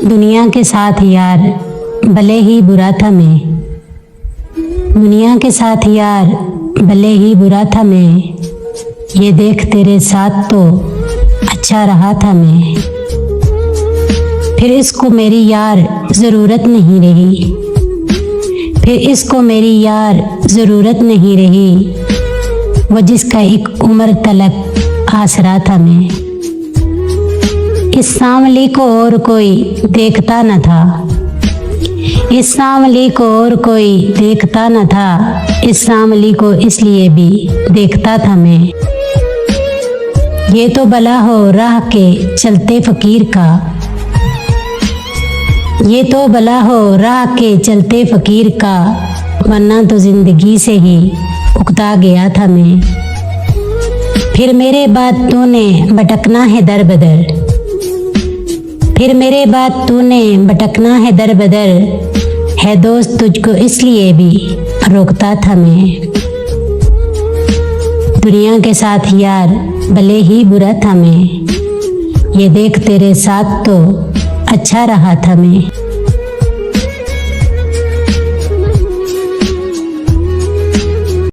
दुनिया के साथ यार भले ही बुरा था मैं, दुनिया के साथ यार भले ही बुरा था मैं, ये देख तेरे साथ तो अच्छा रहा था मैं। फिर इसको मेरी यार ज़रूरत नहीं रही, फिर इसको मेरी यार ज़रूरत नहीं रही, वो जिसका एक उम्र तलक आसरा था मैं। इस सांवली को और कोई देखता न था, इस सांवली को और कोई देखता न था, इस सांवली को इसलिए भी देखता था मैं। ये तो भला हो राह के चलते फ़कीर का, ये तो भला हो राह के चलते फ़कीर का, वरना तो ज़िंदगी से ही उकता गया था मैं। फिर मेरे बाद तूने भटकना है दर बदर, फिर मेरे बाद तूने भटकना है दर बदर, है दोस्त तुझको इसलिए भी रोकता था मैं। दुनिया के साथ यार भले ही बुरा था मैं, ये देख तेरे साथ तो अच्छा रहा था मैं।